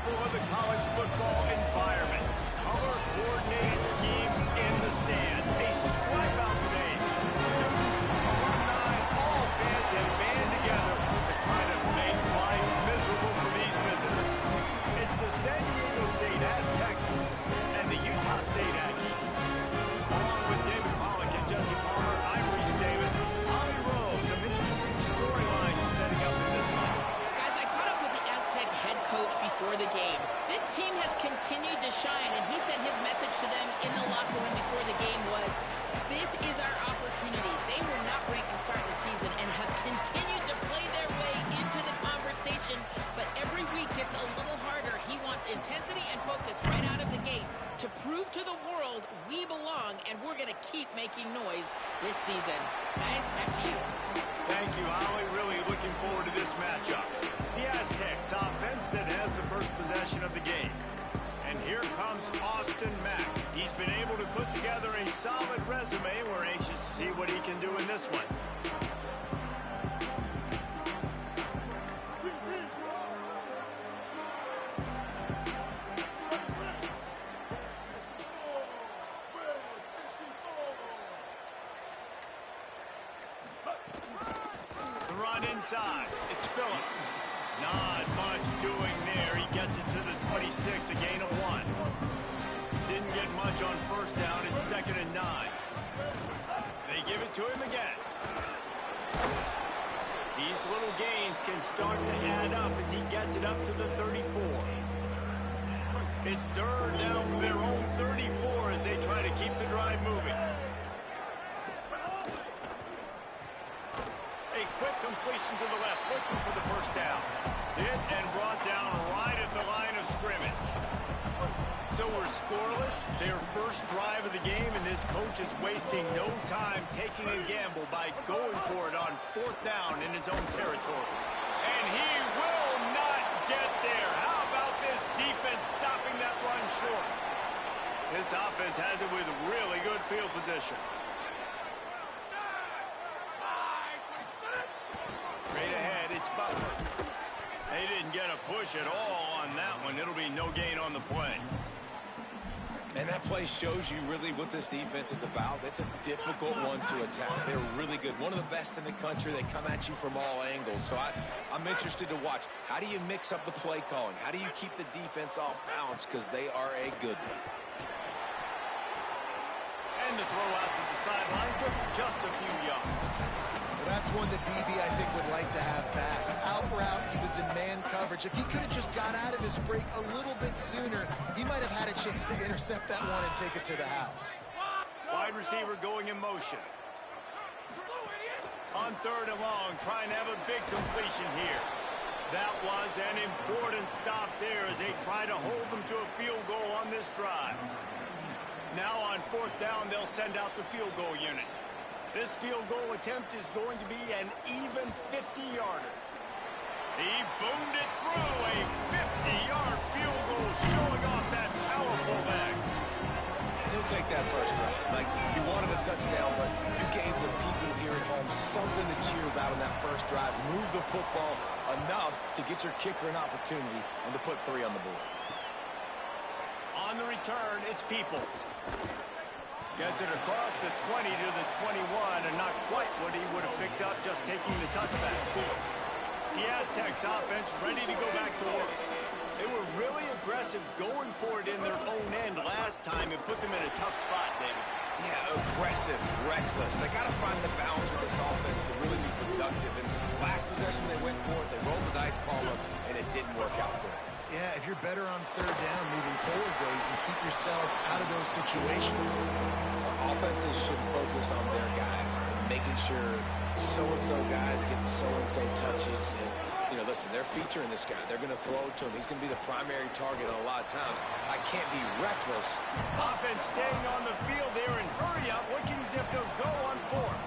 staple of the college football environment. Color-coordinated schemes in the stands. A stripe-out today. Students, alumni, all fans have band together to try to make life miserable for these visitors. It's the San Diego State Aztecs and the Utah State Aggies. Along with David Pollack and Jesse Palmer, I'm Reese Davis. Ollie Rowe, some interesting storylines setting up in this one. Guys, I caught up with the Aztec head coach before the game. This team has continued to shine, and he said his message to them in the locker room before the game was, this is our opportunity. They were not ranked to start the season and have continued to play their way into the conversation, but every week gets a little harder. He wants intensity and focus right out of the gate to prove to the world we belong, and we're going to keep making noise this season. Guys, back to you. Thank you, Holly. Really looking forward to this matchup. The Aztecs offense that has the first possession of the game. And here comes Austin Mack. He's been able to put together a solid resume. We're anxious to see what he can do in this one. The run inside. It's Phillips. Not much doing there. He gets it to the 26, a gain of 1. Didn't get much on first down. It's 2nd and 9. They give it to him again. These little gains can start to add up as he gets it up to the 34. It's 3rd down from their own 34 as they try to keep the drive moving. A quick completion to the left, looking for the first down. Hit and brought down right at the line of scrimmage. So we're scoreless, their first drive of the game, and this coach is wasting no time taking a gamble by going for it on 4th down in his own territory. And he will not get there. How about this defense stopping that run short? This offense has it with really good field position. Straight ahead, it's Butler. They didn't get a push at all on that one. It'll be no gain on the play. And that play shows you really what this defense is about. It's a difficult one to attack. They're really good. One of the best in the country. They come at you from all angles. So I'm interested to watch. How do you mix up the play calling? How do you keep the defense off balance? Because they are a good one. And the throw out to the sideline took just a few yards. Well, that's one that DB, I think, would like to have back. Out route, he was in man coverage. If he could have just got out of his break a little bit sooner, he might have had a chance to intercept that one and take it to the house. Wide receiver going in motion. On 3rd and long, trying to have a big completion here. That was an important stop there as they try to hold them to a field goal on this drive. Now on 4th down, they'll send out the field goal unit. This field goal attempt is going to be an even 50-yarder. He boomed it through, a 50-yard field goal showing off that powerful leg. And he'll take that first drive. Like, you wanted a touchdown, but you gave the people here at home something to cheer about in that first drive. Move the football enough to get your kicker an opportunity and to put 3 on the board. On the return, it's Peoples. Gets it across the 20 to the 21, and not quite what he would have picked up just taking the touchback. The Aztecs offense ready to go back to work. They were really aggressive going for it in their own end last time and put them in a tough spot, David. Yeah, aggressive, reckless. They got to find the balance with this offense to really be productive. And last possession they went for it, they rolled the dice, Palmer, and it didn't work out for them. Yeah, if you're better on 3rd down moving forward, though, you can keep yourself out of those situations. Our offenses should focus on their guys and making sure so-and-so guys get so-and-so touches. And, you know, listen, they're featuring this guy. They're going to throw it to him. He's going to be the primary target a lot of times. I can't be reckless. Offense staying on the field there and hurry up, looking as if they'll go on 4th.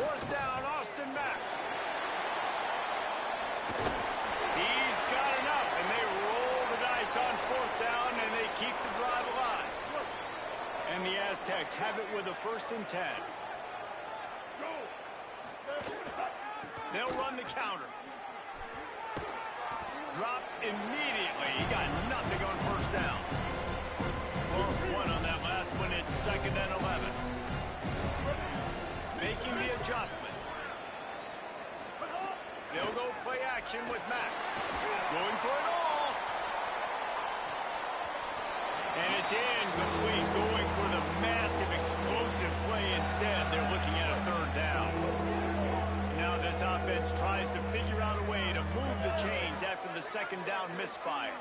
4th down, Austin Mack. He's got enough, and they roll the dice on 4th down, and they keep the drive alive. And the Aztecs have it with a 1st and 10. They'll run the counter. Drop immediately. He got nothing on first down. Lost one on that last one. It's 2nd and 11. Making the adjustment. They'll go play action with Mack. Going for it all. And it's incomplete. Going for the massive explosive play instead. They're looking at a 3rd down. Now this offense tries to figure out a way to move the chains after the 2nd down misfire.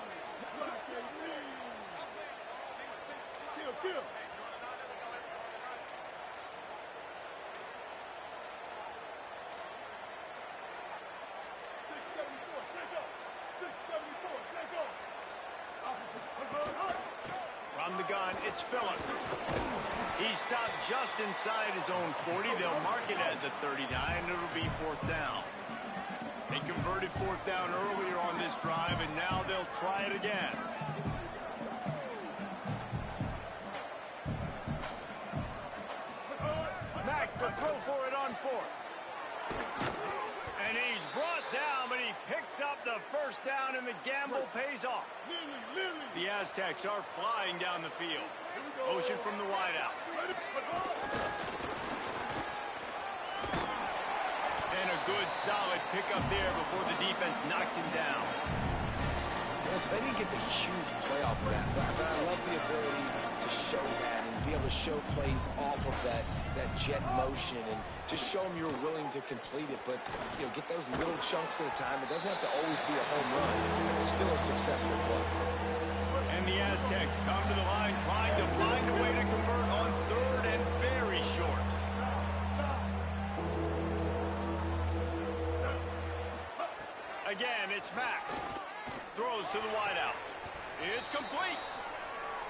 From the gun, it's Phillips. He stopped just inside his own 40. They'll mark it at the 39. It'll be 4th down. They converted 4th down earlier on this drive, and now they'll try it again. Mack to throw for it on 4th. And he's brought down, but he picks up the 1st down, and the gamble pays off. The Aztecs are flying down the field. Motion from the wideout. And a good, solid pickup there before the defense knocks him down. Yes, they didn't get the huge play off of that, but I love the ability to show that and be able to show plays off of that jet motion and just show them you're willing to complete it. But, you know, get those little chunks at a time. It doesn't have to always be a home run. It's still a successful play. And the Aztecs come to the line trying to find a way to convert on 3rd and very short. Again, it's Mack. Throws to the wideout. It's complete.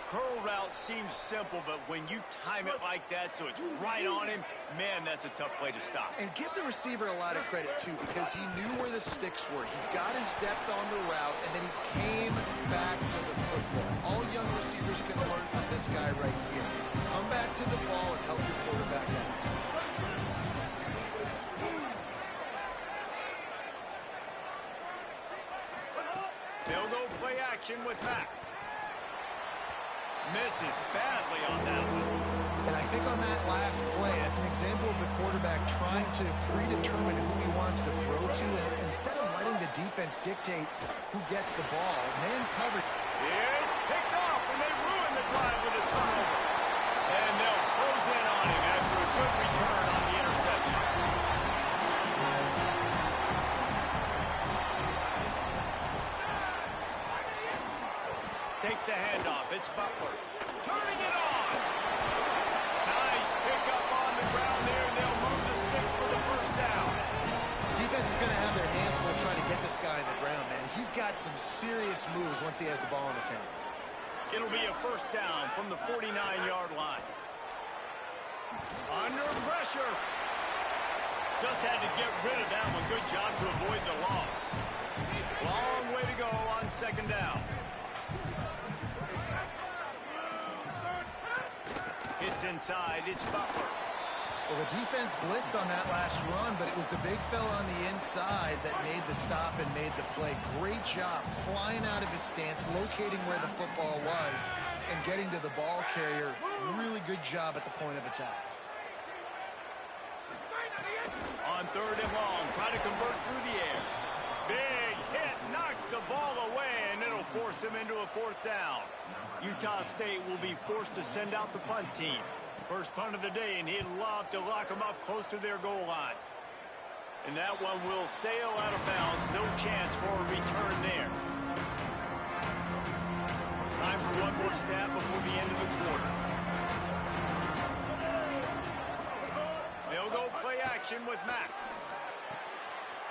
Curl route seems simple, but when you time it like that so it's right on him, man, that's a tough play to stop. And give the receiver a lot of credit, too, because he knew where the sticks were. He got his depth on the route, and then he came back to the football. All young receivers can learn from this guy right here. Come back to the ball and help your quarterback out. They'll go play action with Mack. Misses badly on that one. And I think on that last play, that's an example of the quarterback trying to predetermine who he wants to throw to, and instead of letting the defense dictate who gets the ball, man covered. It's picked off, and they ruin the drive with a turnover. And they'll close in on him after a good return on the interception. Takes the handoff. It's Butler. Turning it on. Nice pickup on the ground there. They'll move the sticks for the 1st down. Defense is going to have their hands full trying to get this guy in the ground, man. He's got some serious moves once he has the ball in his hands. It'll be a 1st down from the 49-yard line. Under pressure. Just had to get rid of that one. Good job to avoid the loss. Long way to go on 2nd down. Hits inside. It's Butler. Well, the defense blitzed on that last run, but it was the big fella on the inside that made the stop and made the play. Great job flying out of his stance, locating where the football was, and getting to the ball carrier. Really good job at the point of attack. On 3rd and long, try to convert through the air. Big hit, knocks the ball away, and it'll force him into a 4th down. Utah State will be forced to send out the punt team. First punt of the day, and he'd love to lock them up close to their goal line. And that one will sail out of bounds. No chance for a return there. Time for one more snap before the end of the quarter. They'll go play action with Mack.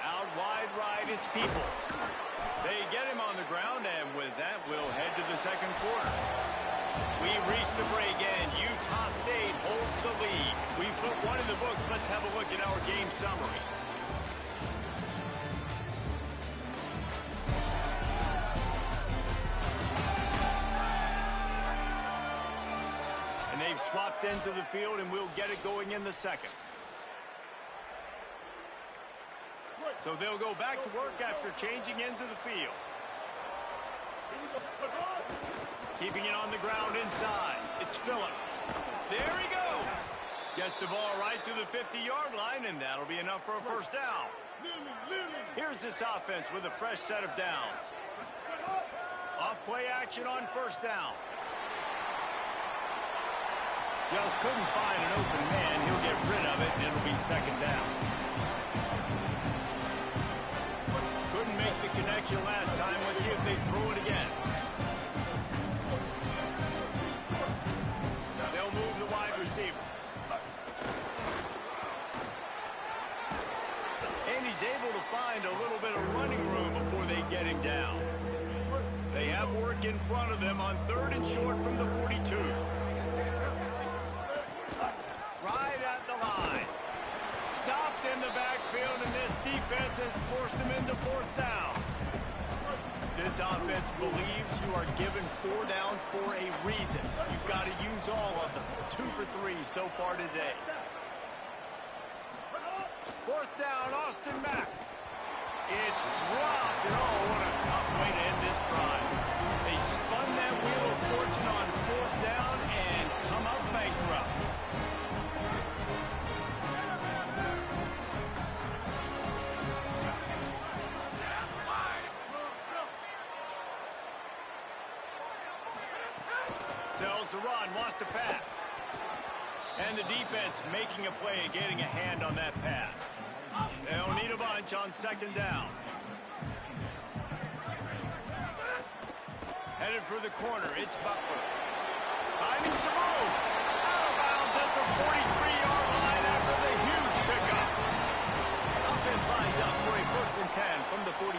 Out wide right, it's Peoples. They get him on the ground, and with that, we'll head to the 2nd quarter. We reached the break, and Utah State holds the lead. We put one in the books. Let's have a look at our game summary. And they've swapped ends of the field, and we'll get it going in the 2nd. So they'll go back to work after changing into the field. Keeping it on the ground inside. It's Phillips. There he goes. Gets the ball right to the 50-yard line, and that'll be enough for a first down. Here's this offense with a fresh set of downs. Off-play action on first down. Just couldn't find an open man. He'll get rid of it, and it'll be second down. Couldn't make the connection last time. Let's see if they throw it again. They'll move the wide receiver. And he's able to find a little bit of running room before they get him down. They have work in front of them on 3rd and short from the 42. Right at the line. Stopped in the backfield, and this defense has forced him into 4th down. This offense believes you are given 4 downs for a reason. You've got to use all of them. 2 for 3 so far today. 4th down, Austin Mack. It's dropped, and oh, what a tough way to end this drive. They spun that wheel of fortune on 4th down and come up bankrupt. Tells the run, wants to pass. And the defense making a play and getting a hand on that pass. They'll need a bunch on 2nd down. Headed for the corner, it's Butler. Finding some room. Out of bounds at the 43-yard line after the huge pickup. Offense lines up for a 1st and 10 from the 43.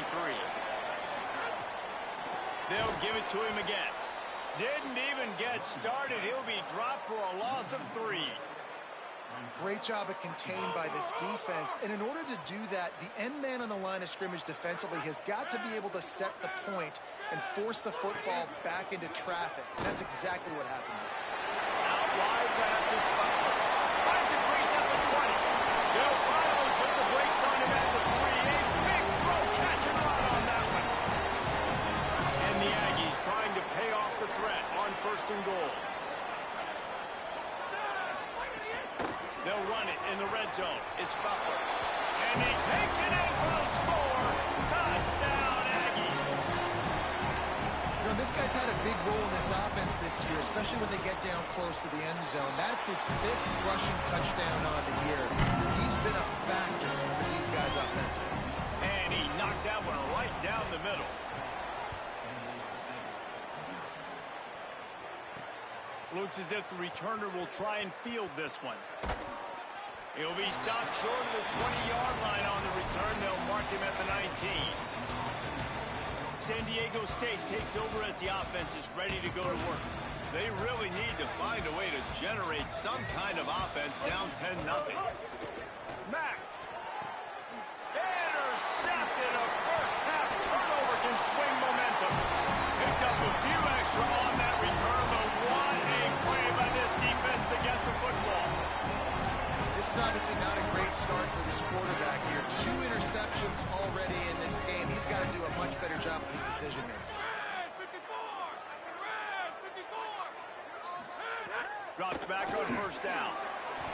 They'll give it to him again. Didn't even get started. He'll be dropped for a loss of 3. Great job of contained by this defense. And in order to do that, the end man on the line of scrimmage defensively has got to be able to set the point and force the football back into traffic. And that's exactly what happened. Out wide left, it's Butler. Finds a crease at the 20. They'll finally put the brakes on him at the 3. A big throw, catch and run on that one. And the Aggies trying to pay off the threat on 1st and goal. They'll run it in the red zone. It's Butler. And he takes it in for a score. Touchdown, Aggie. You know, this guy's had a big role in this offense this year, especially when they get down close to the end zone. That's his 5th rushing touchdown on the year. He's been a factor for these guys offensively. And he knocked that one right down the middle. Looks as if the returner will try and field this one. He'll be stopped short of the 20-yard line on the return. They'll mark him at the 19. San Diego State takes over as the offense is ready to go to work. They really need to find a way to generate some kind of offense down 10-0. Mack. Intercepted. A first-half turnover can swing momentum. Picked up a few extra on that return, but what a play by this defense to get the football. This is obviously not a great start for this quarterback here. 2 interceptions already in this game. He's got to do a much better job with his decision-making. Dropped back on 1st down.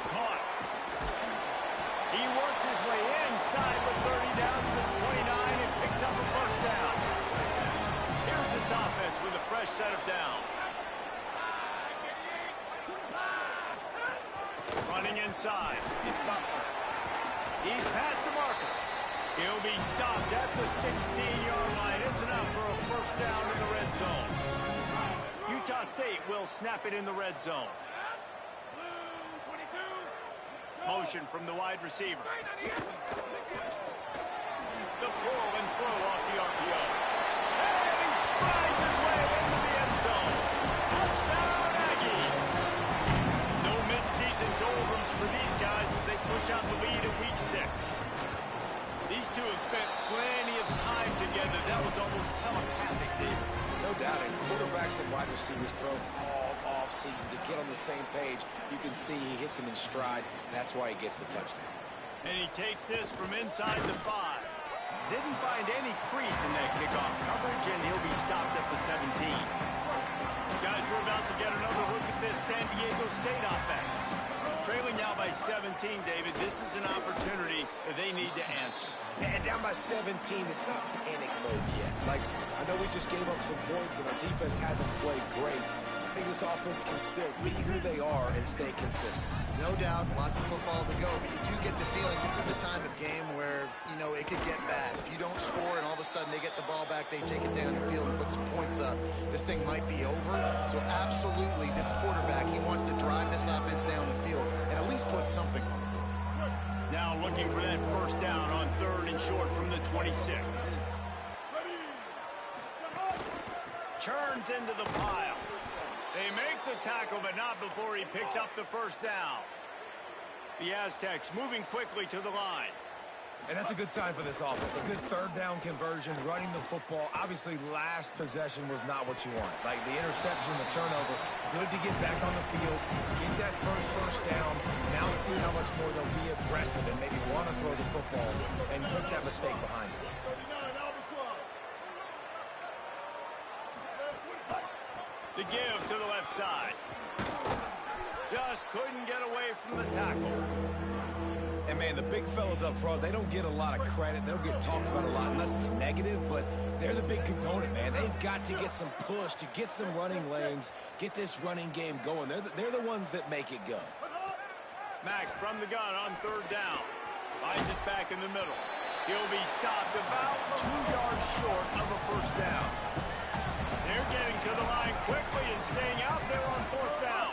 Caught. He works his way inside the 30 down to the 29 and picks up a 1st down. Here's this offense with a fresh set of downs. Running inside. It's Butler. He's past the marker. He'll be stopped at the 16-yard line. It's enough for a 1st down in the red zone. Utah State will snap it in the red zone. Motion from the wide receiver. The pull and throw off the RPO. And he strides his way into the end zone. Touchdown, Aggies. No mid-season doldrums for these guys as they push out the lead in week 6. These two have spent plenty of time together. That was almost telepathic, David. No doubt, and quarterbacks and wide receivers throw all off-season to get on the same page. You can see he hits him in stride. That's why he gets the touchdown. And he takes this from inside the 5. Didn't find any crease in that kickoff coverage, and he'll be stopped at the 17. Guys, we're about to get another look at this San Diego State offense. Trailing now by 17, David. This is an opportunity that they need to answer. And down by 17, it's not panic mode yet. Like, I know we just gave up some points, and our defense hasn't played great. I think this offense can still be who they are and stay consistent. No doubt, lots of football to go, but you do get the feeling this is the time of game where, you know, it could get bad. If you don't score and all of a sudden they get the ball back, they take it down the field and put some points up, this thing might be over. So absolutely, this quarterback, he wants to drive this offense down the field and at least put something on it. Now looking for that first down on 3rd and short from the 26. Turns into the pile. They make the tackle, but not before he picks up the first down. The Aztecs moving quickly to the line. And that's a good sign for this offense. A good 3rd down conversion, running the football. Obviously, last possession was not what you want. Like the interception, the turnover. Good to get back on the field, get that first down. Now see how much more they'll be aggressive and maybe want to throw the football and put that mistake behind them. The give to the left side. Just couldn't get away from the tackle. And, man, the big fellas up front, they don't get a lot of credit. They don't get talked about a lot unless it's negative, but they're the big component, man. They've got to get some push, to get some running lanes, get this running game going. They're the ones that make it go. Mack from the gun on 3rd down. Finds us back in the middle. He'll be stopped about 2 yards short of a first down. They're getting to the line quickly and staying out there on 4th down.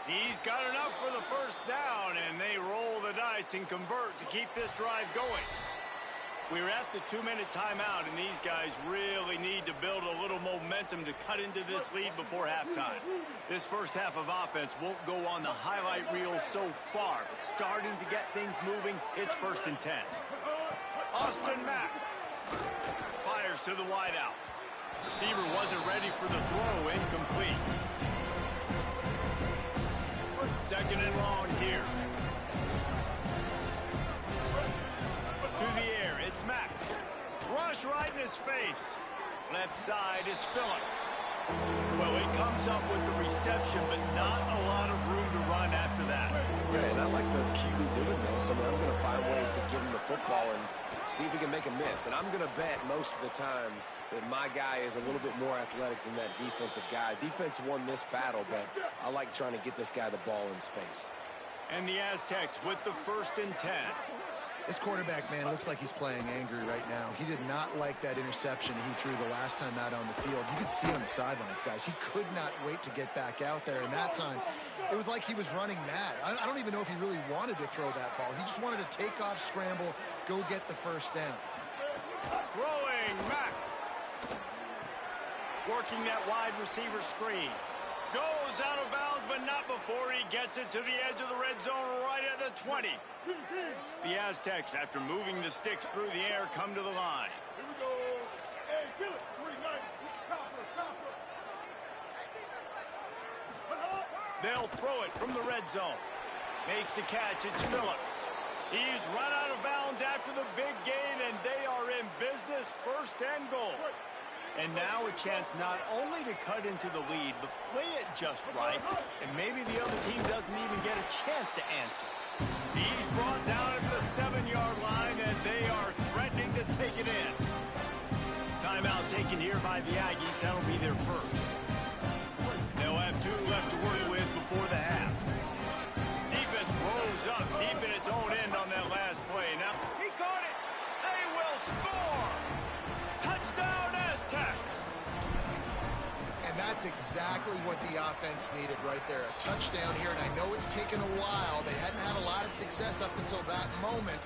He's got enough for the first down, and they roll the dice and convert to keep this drive going. We're at the 2-minute timeout, and these guys really need to build a little momentum to cut into this lead before halftime. This first half of offense won't go on the highlight reel so far, but starting to get things moving, it's 1st and 10. Austin Mack fires to the wideout. Receiver wasn't ready for the throw, incomplete. 2nd and long here. To the air, it's Mack. Rush right in his face. Left side is Phillips. Well, he comes up with the reception, but not a lot of room to run after that. Yeah, and I like the QB doing this. I mean, I'm going to find ways to give him the football and see if he can make a miss. And I'm going to bet most of the time that my guy is a little bit more athletic than that defensive guy. Defense won this battle, but I like trying to get this guy the ball in space. And the Aztecs with the 1st and 10. This quarterback, man, looks like he's playing angry right now. He did not like that interception he threw the last time out on the field. You could see on the sidelines, guys. He could not wait to get back out there. And that time, it was like he was running mad. I don't even know if he really wanted to throw that ball. He just wanted to take off, scramble, go get the first down. Throwing, Mack. Working that wide receiver screen. Goes out of bounds, but not before he gets it to the edge of the red zone right at the 20. The Aztecs, after moving the sticks through the air, come to the line. Here we go. Hey, kill it. 390. Copper. They'll throw it from the red zone. Makes the catch. It's Phillips. He's run out of bounds after the big gain, and they are in business. 1st and goal. And now a chance not only to cut into the lead, but play it just right, and maybe the other team doesn't even get a chance to answer. He's brought down at the 7-yard line, and they are threatening to take it in. Timeout taken here by the Aggies. That'll be their first. They'll have 2 left to work with before the half. Defense rolls up deep in its own end on that last play. Now, he caught it. They will score. Touchdown, Aztecs. And that's exactly what the offense needed right there. A touchdown here, and I know it's taken a while. They hadn't had a lot of success up until that moment.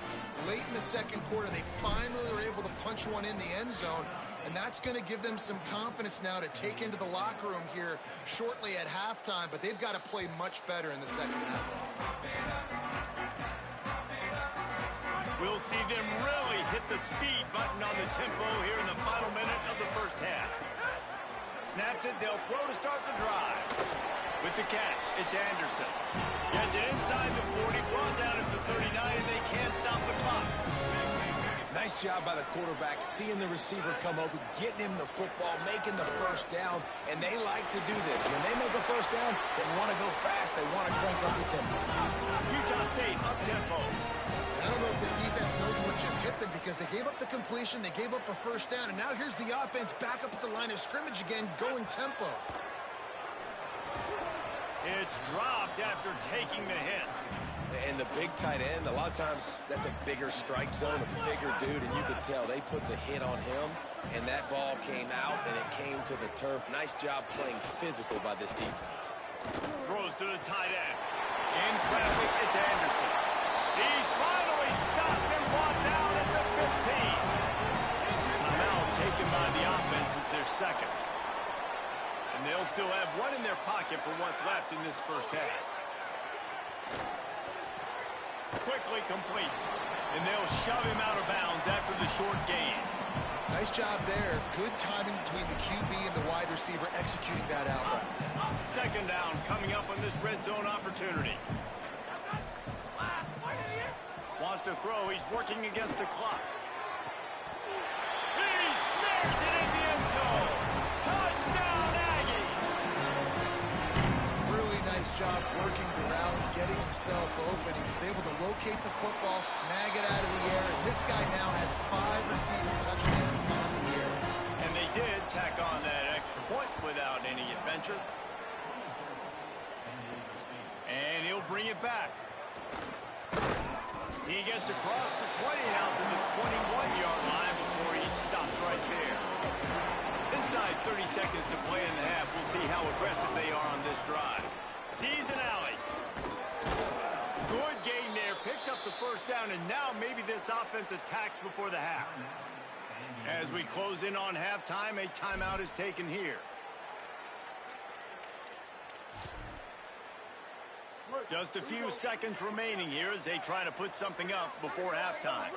Late in the 2nd quarter, they finally were able to punch one in the end zone, and that's going to give them some confidence now to take into the locker room here shortly at halftime, but they've got to play much better in the 2nd half. We'll see them really hit the speed button on the tempo here in the final minute of the first half. Snaps it, they'll throw to start the drive. With the catch, it's Anderson. Gets it inside the 40, brought down at the 39, and they can't stop the clock. Nice job by the quarterback, seeing the receiver come open, getting him the football, making the first down, and they like to do this. When they make a first down, they want to go fast, they want to crank up the tempo. Utah State up-tempo. I don't know if this defense knows what just hit them because they gave up the completion, they gave up a first down, and now here's the offense back up at the line of scrimmage again, going tempo. It's dropped after taking the hit. And the big tight end, a lot of times that's a bigger strike zone, a bigger dude, and you could tell they put the hit on him, and that ball came out, and it came to the turf. Nice job playing physical by this defense. Throws to the tight end. In traffic, it's Anderson. He's finally stopped and brought down at the 15. Timeout taken by the offense as their second. And they'll still have one in their pocket for what's left in this first half. Quickly complete. And they'll shove him out of bounds after the short gain. Nice job there. Good timing between the QB and the wide receiver executing that out route. Second down coming up on this red zone opportunity. Wants to throw. He's working against the clock. He snares it in the end zone. Touchdown, Aggie. Really nice job working the route and getting himself open. He was able to locate the football, snag it out of the air, and this guy now has 5 receiving touchdowns on the year. And they did tack on that extra point without any adventure. And he'll bring it back. He gets across the 20 and out to the 21-yard line before he stopped right there. Inside 30 seconds to play in the half. We'll see how aggressive they are on this drive. Tease and alley. Good gain there. Picks up the first down, and now maybe this offense attacks before the half. As we close in on halftime, a timeout is taken here. Just a few seconds remaining here as they try to put something up before halftime.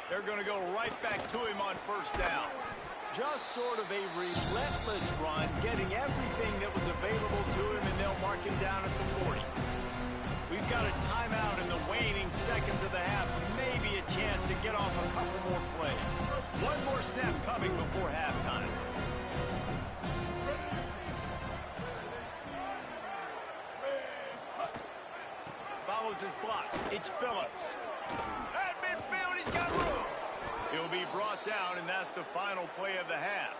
They're going to go right back to him on first down. Just sort of a relentless run, getting everything that was available to him, and they'll mark him down at the 40. We've got a timeout in the waning seconds of the half. Maybe a chance to get off a couple more plays. One more snap coming before halftime. Follows his block. It's Phillips. At midfield, he's got room. He'll be brought down, and that's the final play of the half.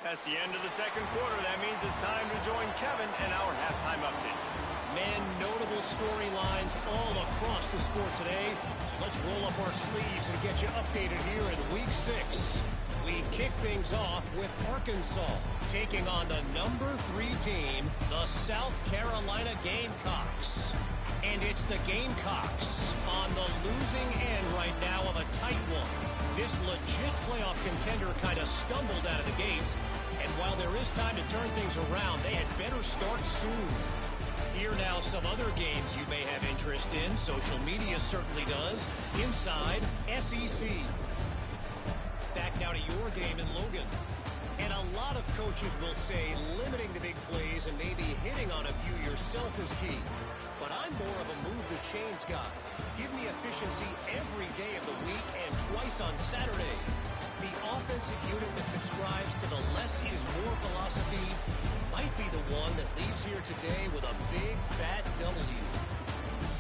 That's the end of the second quarter. That means it's time to join Kevin in our halftime update. Man, notable storylines all across the sport today. So let's roll up our sleeves and get you updated here in Week 6. We kick things off with Arkansas taking on the number 3 team, the South Carolina Gamecocks. And it's the Gamecocks on the losing end right now of a tight one. This legit playoff contender kind of stumbled out of the gates, and while there is time to turn things around, they had better start soon. Here now some other games you may have interest in. Social media certainly does. Inside SEC. Back now to your game in Logan. And a lot of coaches will say limiting the big plays and maybe hitting on a few yourself is key. But I'm more of a move the chains guy. Give me efficiency every day of the week and twice on Saturday. The offensive unit that subscribes to the less is more philosophy might be the one that leaves here today with a big fat W.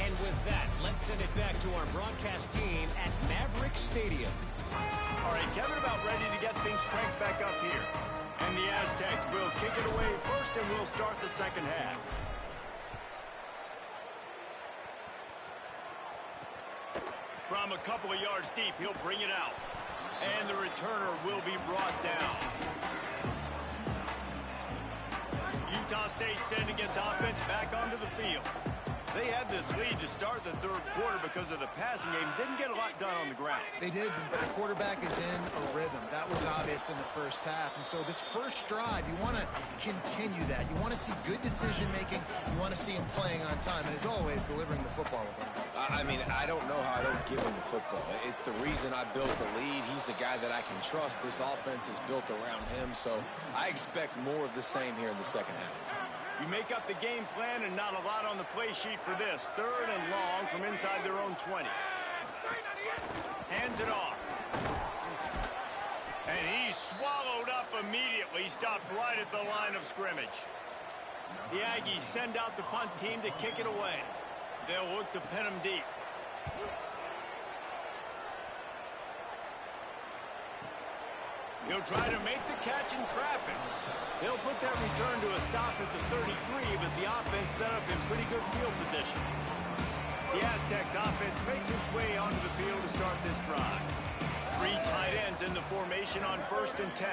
And with that, let's send it back to our broadcast team at Maverick Stadium. All right, Kevin, about ready to get things cranked back up here. And the Aztecs will kick it away first, and we'll start the second half. From a couple of yards deep, he'll bring it out. And the returner will be brought down. Utah State sending its offense back onto the field. They had this lead to start the third quarter because of the passing game. Didn't get a lot done on the ground. They did, but the quarterback is in a rhythm. That was obvious in the first half. And so this first drive, you want to continue that. You want to see good decision-making. You want to see him playing on time. And as always, delivering the football with that. I mean, I don't know how I don't give him the football. It's the reason I built the lead. He's the guy that I can trust. This offense is built around him. So I expect more of the same here in the second half. You make up the game plan and not a lot on the play sheet for this. Third and long from inside their own 20. Hands it off. And he's swallowed up immediately. Stopped right at the line of scrimmage. The Aggies send out the punt team to kick it away. They'll look to pin him deep. He'll try to make the catch in traffic. He'll put that return to a stop at the 33, but the offense set up in pretty good field position. The Aztecs offense makes its way onto the field to start this drive. 3 tight ends in the formation on 1st and 10.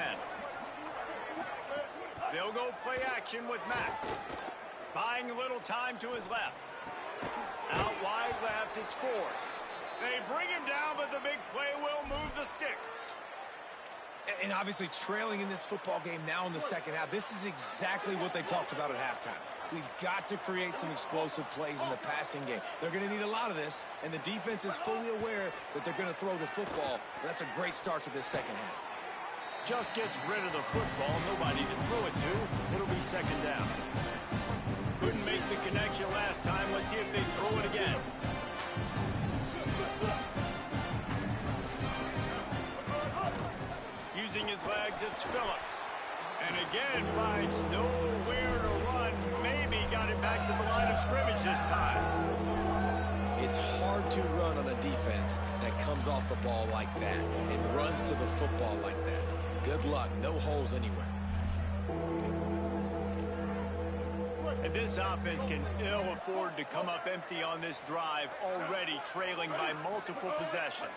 They'll go play action with Mack. Buying a little time to his left. Out wide left, it's Ford. They bring him down, but the big play will move the sticks. And obviously trailing in this football game now in the second half, this is exactly what they talked about at halftime. We've got to create some explosive plays in the passing game. They're going to need a lot of this, and the defense is fully aware that they're going to throw the football. That's a great start to this second half. Just gets rid of the football. Nobody to throw it to. It'll be second down. Couldn't make the connection last time. Let's see if they throw it again. Using his legs, it's Phillips. And again, finds nowhere to run. Maybe got it back to the line of scrimmage this time. It's hard to run on a defense that comes off the ball like that and runs to the football like that. Good luck. No holes anywhere. And this offense can ill afford to come up empty on this drive, already trailing by multiple possessions.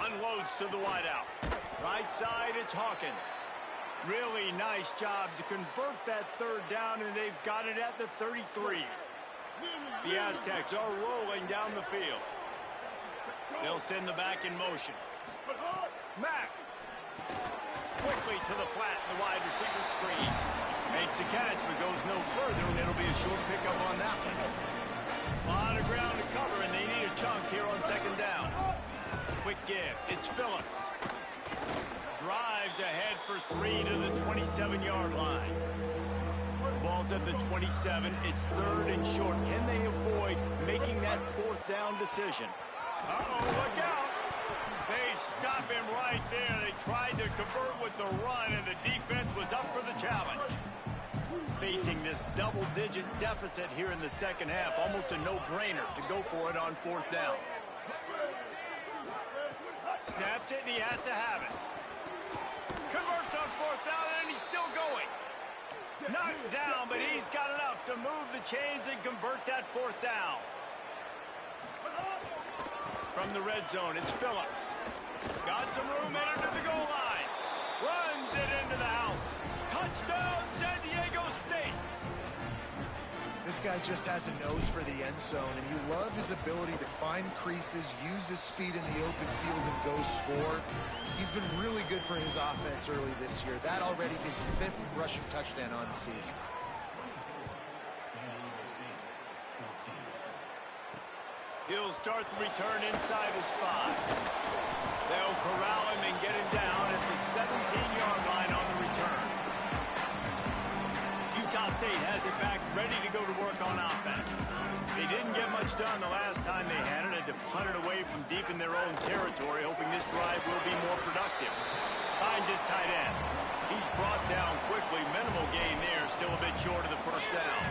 Unloads to the wideout. Right side, it's Hawkins. Really nice job to convert that third down, and they've got it at the 33. The Aztecs are rolling down the field. They'll send the back in motion. Mack. Quickly to the flat, the wide receiver screen. Makes the catch, but goes no further, and it'll be a short pickup on that one. A lot of ground to cover, and they need a chunk here on second down. Quick give. It's Phillips. Drives ahead for 3 to the 27-yard line. Ball's at the 27. It's third and short. Can they avoid making that fourth down decision? Uh-oh, look out. They stop him right there. They tried to convert with the run, and the defense was up for the challenge. Facing this double-digit deficit here in the second half, almost a no-brainer to go for it on fourth down. Snaps it, and he has to have it. Converts on fourth down, and he's still going. Knocked down, but he's got enough to move the chains and convert that fourth down. From the red zone, it's Phillips. Got some room in under the goal line. Runs it into the house. Touchdown, San Diego State. This guy just has a nose for the end zone, and you love his ability to find creases, use his speed in the open field, and go score. He's been really good for his offense early this year. That already his 5th rushing touchdown on the season. He'll start the return inside his 5. They'll corral him and get him down at the 17-yard line on the return. Utah State has it back, ready to go to work on offense. They didn't get much done the last time they had it, and to punt it away from deep in their own territory, hoping this drive will be more productive. Finds his tight end. He's brought down quickly. Minimal gain there, still a bit short of the first down.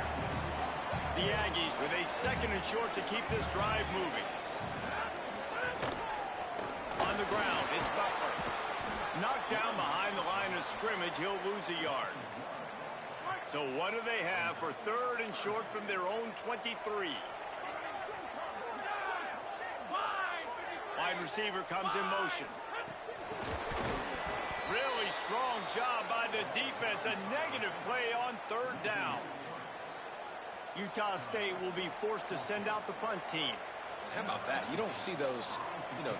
The Aggies with a second and short to keep this drive moving. On the ground, it's Butler. Knocked down behind the line of scrimmage, he'll lose a yard. So what do they have for third and short from their own 23? Wide receiver comes in motion. Really strong job by the defense. A negative play on third down. Utah State will be forced to send out the punt team. How about that? You don't see those,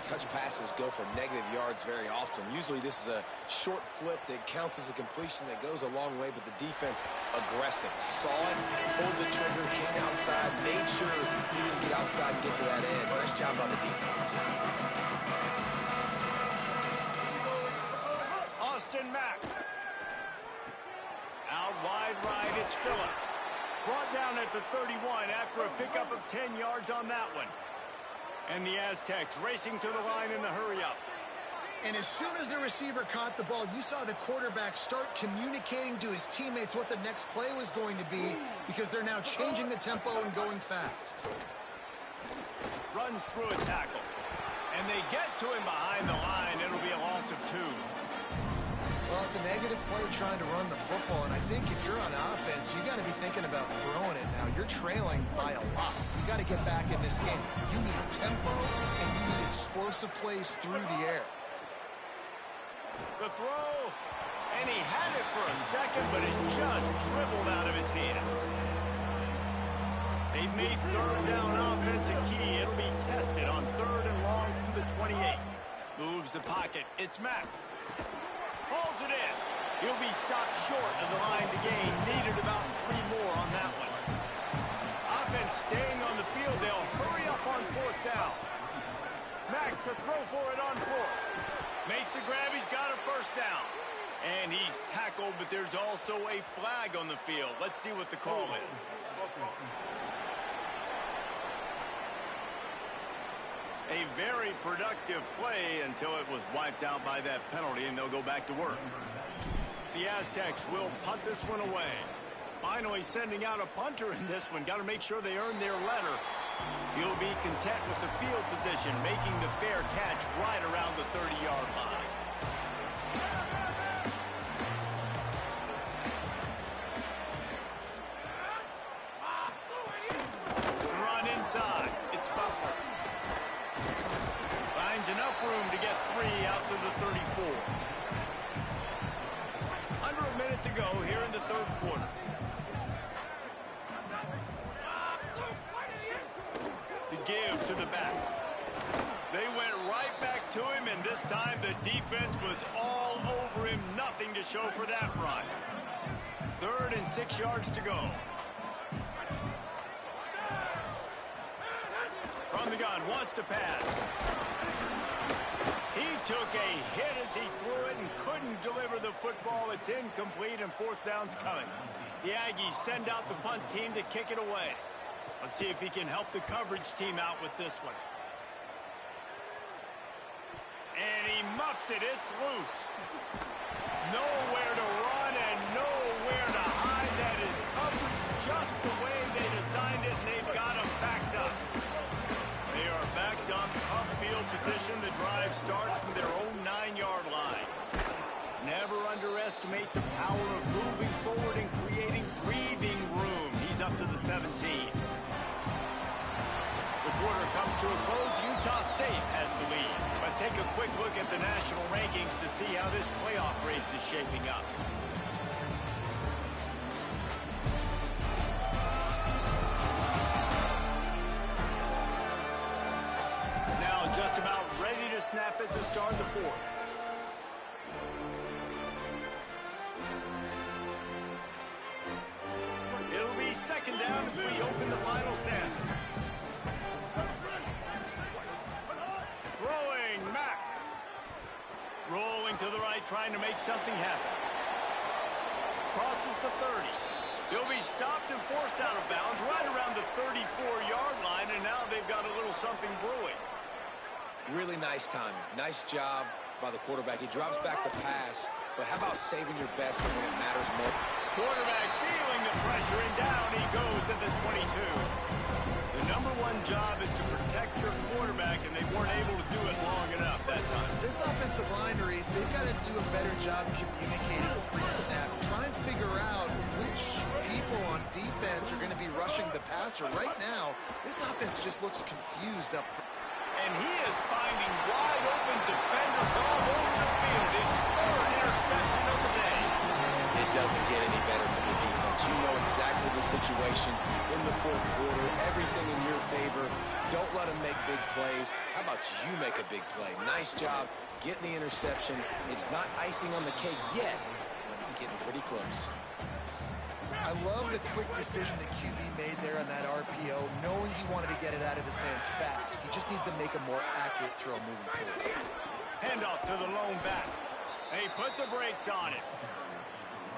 touch passes go for negative yards very often. Usually this is a short flip that counts as a completion that goes a long way, but the defense aggressive. Saw it, pulled the trigger, came outside, made sure he could get outside and get to that end. Nice job by the defense. Austin Mack. Out wide right, it's Phillips. Brought down at the 31 after a pickup of 10 yards on that one. And the Aztecs racing to the line in the hurry-up. And as soon as the receiver caught the ball, you saw the quarterback start communicating to his teammates what the next play was going to be, because they're now changing the tempo and going fast. Runs through a tackle. And they get to him behind the line. It'll be a loss of 2. Well, it's a negative play trying to run the football, and I think if you're on offense, you got to be thinking about throwing it now. You're trailing by a lot. You got to get back in this game. You need tempo, and you need explosive plays through the air. The throw, and he had it for a second, but it just dribbled out of his hands. They've made third down offense a key. It'll be tested on 3rd and long from the 28. Moves the pocket. It's Mack. Pulls it in. He'll be stopped short of the line to gain. Needed about 3 more on that one. Offense staying on the field. They'll hurry up on 4th down. Mack to throw for it on 4th. Makes the grab. He's got a 1st down. And he's tackled, but there's also a flag on the field. Let's see what the call is. A very productive play until it was wiped out by that penalty, and they'll go back to work. The Aztecs will punt this one away. Finally sending out a punter in this one. Got to make sure they earn their letter. He'll be content with the field position, making the fair catch right around the 30-yard line. Run inside. It's Butler. Finds enough room to get 3 out to the 34. Under a minute to go here in the 3rd quarter. The give to the back. They went right back to him, and this time the defense was all over him. Nothing to show for that run. 3rd and 6 yards to go. From the gun, wants to pass. He took a hit as he threw it and couldn't deliver the football. It's incomplete, and 4th down's coming. The Aggies send out the punt team to kick it away. Let's see if he can help the coverage team out with this one. And he muffs it. It's loose. Nowhere to run and nowhere to hide. That is coverage just the way they designed it, and they've got him backed up. They are backed up, tough field position. The drive starts from their own 9-yard line. Never underestimate the power of moving forward and creating breathing room. He's up to the 17. The quarter comes to a close. Utah State has the lead. Let's take a quick look at the national rankings to see how this playoff race is shaping up. Now just about ready to snap it to start the 4th. It'll be 2nd down as we open the final stanza. Throwing, Mack. Rolling to the right, trying to make something happen. Crosses the 30. He'll be stopped and forced out of bounds right around the 34-yard line, and now they've got a little something brewing. Really nice timing. Nice job by the quarterback. He drops back to pass, but how about saving your best for when it matters most? Quarterback feeling the pressure, and down he goes at the 22. The number one job is to protect your quarterback, and they weren't able to do it long enough that time. This offensive line, Reese, they've got to do a better job communicating pre-snap. Try and figure out which people on defense are going to be rushing the passer. Right now, this offense just looks confused up front. And he is finding wide open defenders all over the field. His 3rd interception of the day. It doesn't get any better from the defense. You know exactly the situation in the fourth quarter, everything in your favor. Don't let them make big plays. How about you make a big play? Nice job getting the interception. It's not icing on the cake yet, but it's getting pretty close. I love the quick decision that QB made there on that RPO, knowing he wanted to get it out of his hands fast. He just needs to make a more accurate throw moving forward. Handoff to the lone back. They put the brakes on it.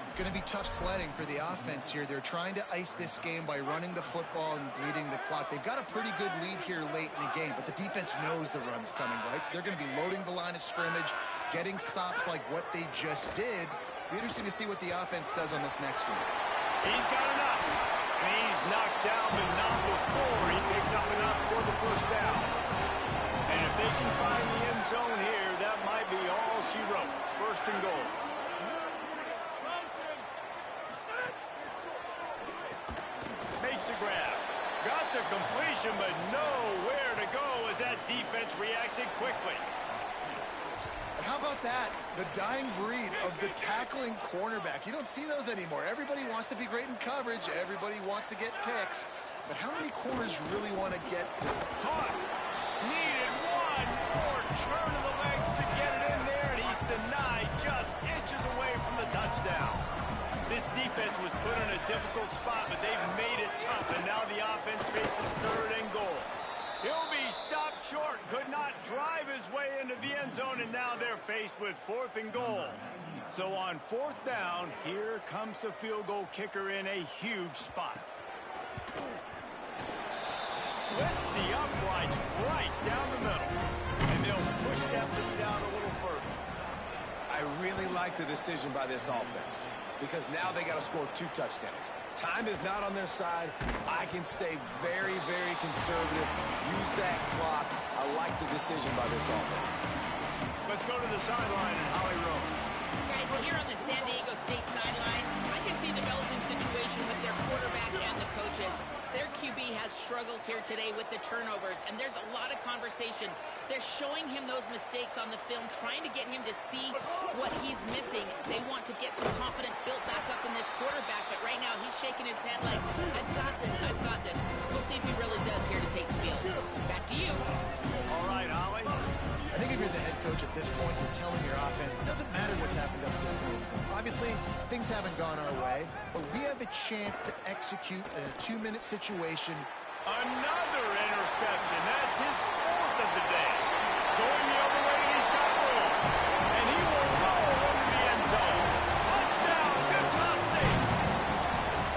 It's going to be tough sledding for the offense here. They're trying to ice this game by running the football and bleeding the clock. They've got a pretty good lead here late in the game, but the defense knows the run's coming, right? So they're going to be loading the line of scrimmage, getting stops like what they just did. Be interesting to see what the offense does on this next one. He's got enough. And he's knocked down, but not before he picks up enough for the first down. And if they can find the end zone here, that might be all she wrote. First and goal. Makes the grab. Got the completion, but nowhere to go as that defense reacted quickly. How about that? The dying breed of the tackling cornerback. You don't see those anymore. Everybody wants to be great in coverage. Everybody wants to get picks. But how many corners really want to get Caught. Needed one more turn of the legs to get it in there, and he's denied just inches away from the touchdown. This defense was put in a difficult spot, but they've made it tough, and now the offense faces third and goal. He'll be stopped short, could not drive his way into the end zone, and now they're faced with fourth and goal. So on fourth down, here comes the field goal kicker in a huge spot. Splits the uprights right down the middle, and they'll push that lead out a little further. I really like the decision by this offense because now they got to score 2 touchdowns. Time is not on their side. I can stay very, very conservative. Use that clock. I like the decision by this offense. Let's go to the sideline in Holly Rowe. Guys, here on the San Diego State sideline, I can see a developing situation with their quarterback and the coaches. Their QB has struggled here today with the turnovers, and there's a lot of conversation. They're showing him those mistakes on the film, trying to get him to see what he's missing. They want to get some confidence built back up in this quarterback, but right now he's shaking his head like, I've got this, I've got this. We'll see if he really does here to take the field. Back to you. All right, Holly. I think if you're the head coach at this point, you're telling your offense, it doesn't matter what's happened up to this point. Obviously, things haven't gone our way, but we have a chance to execute in a 2-minute situation. Another interception. That's his 4th of the day. Going the other way, and he's got room. And he will roll into the end zone. Touchdown, Utah State.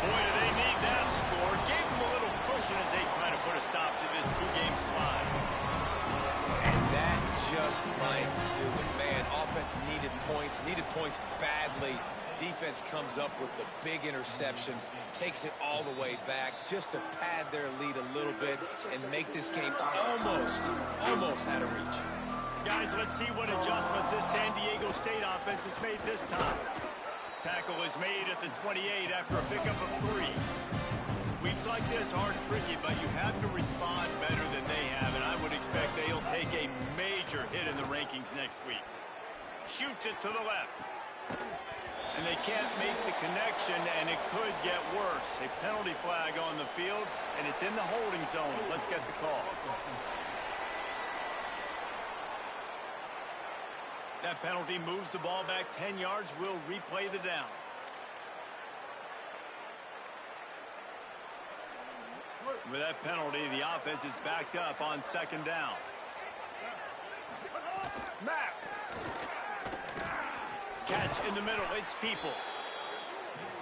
Boy, do they need that score. Gave them a little cushion as they try to put a stop to this 2-game slide. And that just might do it. Man, offense needed points badly. Defense comes up with the big interception, takes it all the way back just to pad their lead a little bit and make this game almost out of reach. Guys, let's see what adjustments this San Diego State offense has made this time. Tackle is made at the 28 after a pickup of 3. Weeks like this are tricky, but you have to respond better than they have, and I would expect they'll take a major hit in the rankings next week. Shoots it to the left. And they can't make the connection, and it could get worse. A penalty flag on the field, and it's in the holding zone. Let's get the call. That penalty moves the ball back 10 yards. We'll replay the down. With that penalty, the offense is backed up on 2nd down. Matt. Catch in the middle. It's Peoples.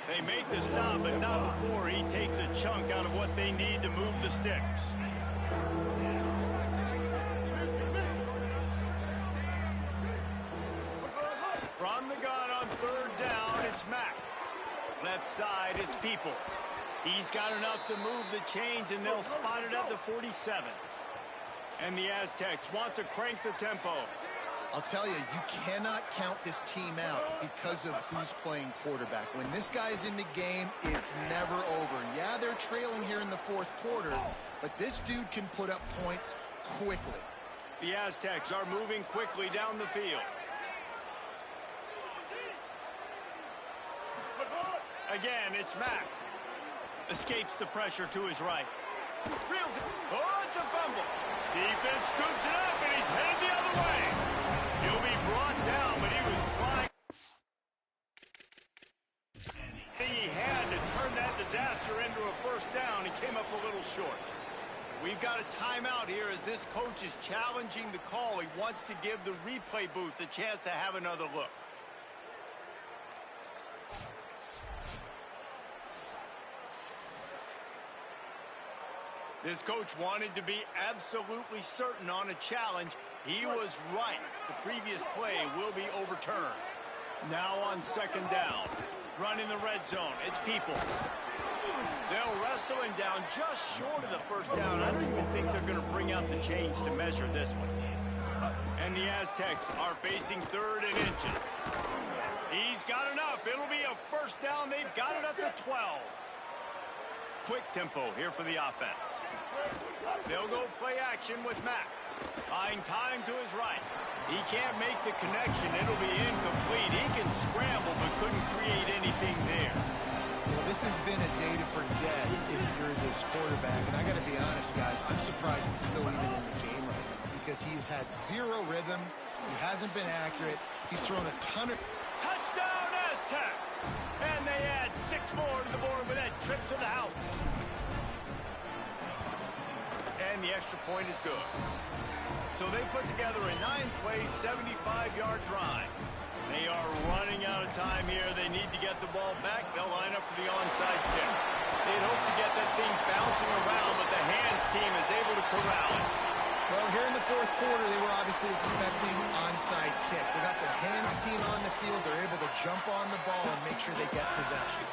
They make the stop, but not before he takes a chunk out of what they need to move the sticks. From the gun on 3rd down, it's Mack. Left side is Peoples. He's got enough to move the chains, and they'll spot it at the 47. And the Aztecs want to crank the tempo. I'll tell you, you cannot count this team out because of who's playing quarterback. When this guy's in the game, it's never over. Yeah, they're trailing here in the 4th quarter, but this dude can put up points quickly. The Aztecs are moving quickly down the field. Again, it's Mack. Escapes the pressure to his right. Reels it. Oh, it's a fumble. Defense scoops it up, and he's headed the other way. He'll be brought down, but he was trying. He had to turn that disaster into a first down. He came up a little short. We've got a timeout here as this coach is challenging the call. He wants to give the replay booth a chance to have another look. This coach wanted to be absolutely certain on a challenge. He was right. The previous play will be overturned. Now on second down. Running the red zone. It's Peoples. They'll wrestle him down just short of the first down. I don't even think they're going to bring out the chains to measure this one. And the Aztecs are facing 3rd and inches. He's got enough. It'll be a first down. They've got it up to 12. Quick tempo here for the offense. They'll go play action with Mack. Buying time to his right. He can't make the connection. It'll be incomplete. He can scramble but couldn't create anything there. Well, this has been a day to forget if you're this quarterback. And I got to be honest, guys, I'm surprised he's still even in the game right now because he's had zero rhythm. He hasn't been accurate. He's thrown a ton of... Touchdown, Aztecs! And they add 6 more to the board with that trip to the house. And the extra point is good. So they put together a 9-play, 75-yard drive. They are running out of time here. They need to get the ball back. They'll line up for the onside kick. They'd hope to get that thing bouncing around, but the hands team is able to corral it. Well, here in the 4th quarter, they were obviously expecting onside kick. They got their hands team on the field. They're able to jump on the ball and make sure they get possession.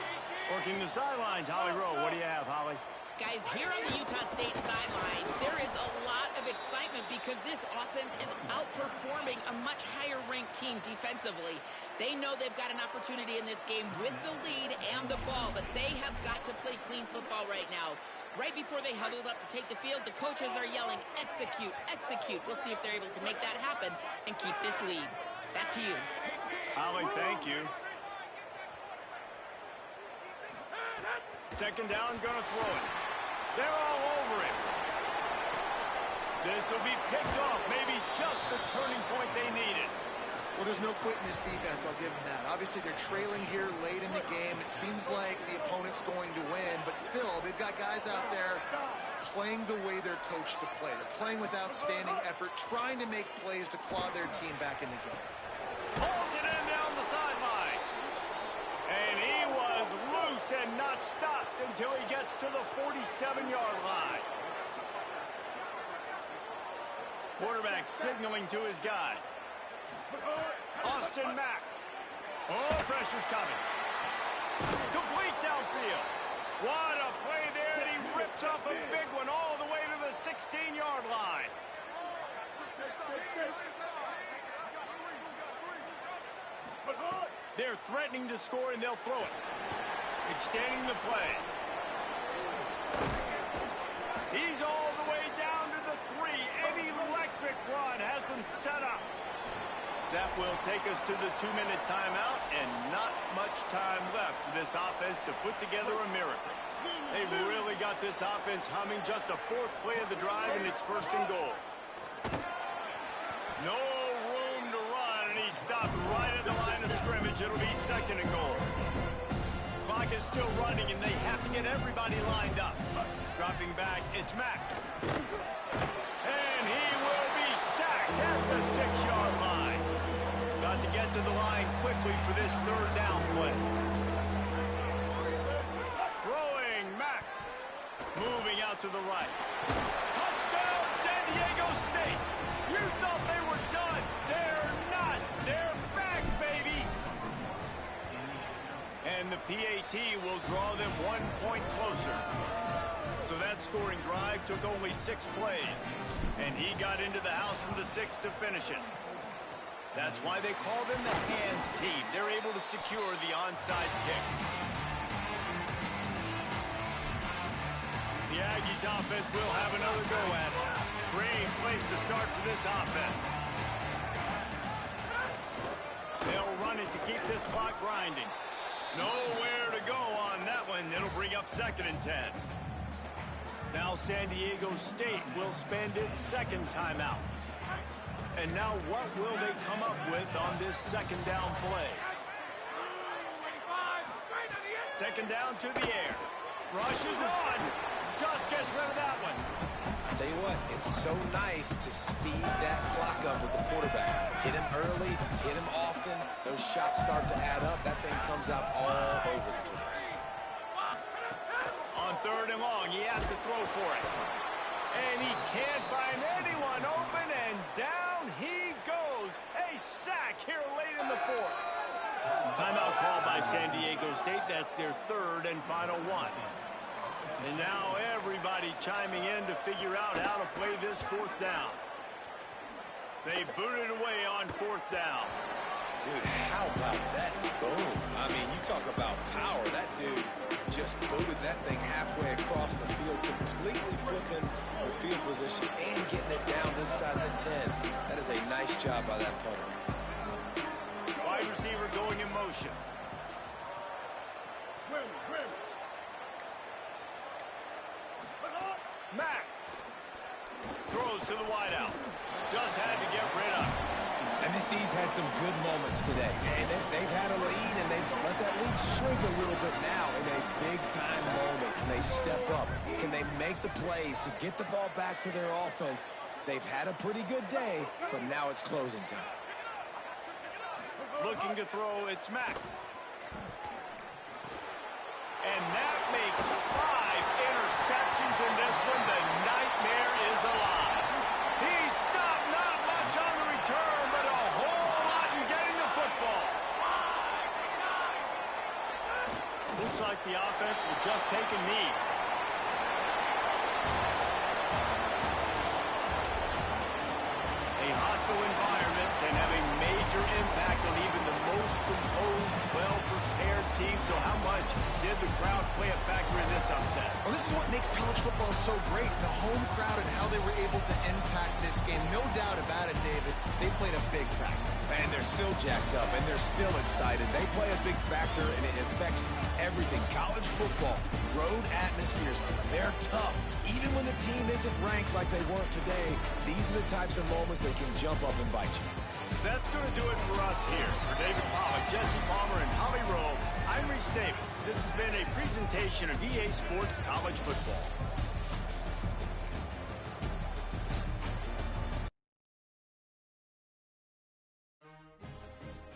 Working the sidelines, Holly Rowe. What do you have, Holly? Guys, here on the Utah State sideline, there is a lot of excitement because this offense is outperforming a much higher-ranked team defensively. They know they've got an opportunity in this game with the lead and the ball, but they have got to play clean football right now. Right before they huddled up to take the field, the coaches are yelling, execute, execute. We'll see if they're able to make that happen and keep this lead. Back to you. Holly, thank you. Second down, gonna throw it. They're all over it. This will be picked off, maybe just the turning point they needed. Well, there's no quitting this defense, I'll give them that. Obviously, they're trailing here late in the game. It seems like the opponent's going to win, but still, they've got guys out there playing the way they're coached to play. They're playing with outstanding effort, trying to make plays to claw their team back in the game. Pulls it in down the sideline. And he was loose and not stopped until he gets to the 47-yard line. Quarterback signaling to his guys. Austin Mack. Oh, pressure's coming. Complete downfield. What a play there, and he rips off a big one all the way to the 16-yard line. They're threatening to score, and they'll throw it. Extending the play. He's all the way down to the 3. An electric run has them set up. That will take us to the 2-minute timeout, and not much time left for this offense to put together a miracle. They've really got this offense humming. Just a 4th play of the drive, and it's 1st and goal. No room to run, and he stopped right at the line of scrimmage. It'll be 2nd and goal. Clock is still running, and they have to get everybody lined up. Dropping back, it's Mack. And he will be sacked at the 6-yard line. Got to get to the line quickly for this 3rd down play. Throwing Mack. Moving out to the right. Touchdown, San Diego State. You thought they were done. They're not. They're back, baby. And the PAT will draw them 1 point closer. So that scoring drive took only 6 plays. And he got into the house from the 6 to finish it. That's why they call them the hands team. They're able to secure the onside kick. The Aggies offense will have another go at it. Great place to start for this offense. They'll run it to keep this clock grinding. Nowhere to go on that one. It'll bring up 2nd and 10. Now San Diego State will spend its second timeout. And now what will they come up with on this 2nd down play? 2nd down to the air. Rushes on. Just gets rid of that one. I'll tell you what, it's so nice to speed that clock up with the quarterback. Hit him early, hit him often. Those shots start to add up. That thing comes out all over the place. On 3rd and long, he has to throw for it. And he can't find anyone open, and down he goes. A sack here late in the 4th. Timeout called by San Diego State. That's their 3rd and final one. And now everybody chiming in to figure out how to play this 4th down. They booted away on 4th down. Dude, how about that boom? I mean, you talk about power. That dude just booted that thing halfway across the field, completely flipping the field position and getting it down inside the 10. That is a nice job by that punter. Wide receiver going in motion. Mack throws to the wideout. Just had to get rid of it. And this D's had some good moments today. And they've had a lead, and they've let that lead shrink a little bit now in a big-time moment. Can they step up? Can they make the plays to get the ball back to their offense? They've had a pretty good day, but now it's closing time. Looking to throw, it's Mack. And that makes 5 interceptions in this one. The nightmare is alive. He stopped not much on the return, but a whole lot in getting the football. Looks like the offense will just take a knee. A hostile environment can have a major impact on even the most composed, well-prepared team. So how much did the crowd play a factor in this upset? Well, this is what makes college football so great, the home crowd and how they were able to impact this game. No doubt about it, David. They played a big factor. And they're still jacked up, and they're still excited. They play a big factor, and it affects everything. College football, road atmospheres, they're tough. Even when the team isn't ranked like they weren't today, these are the types of moments that can jump up and bite you. That's going to do it for us here. For David Pollock, Jesse Palmer, and Holly Rowe, I'm Reese Davis. This has been a presentation of EA Sports College Football.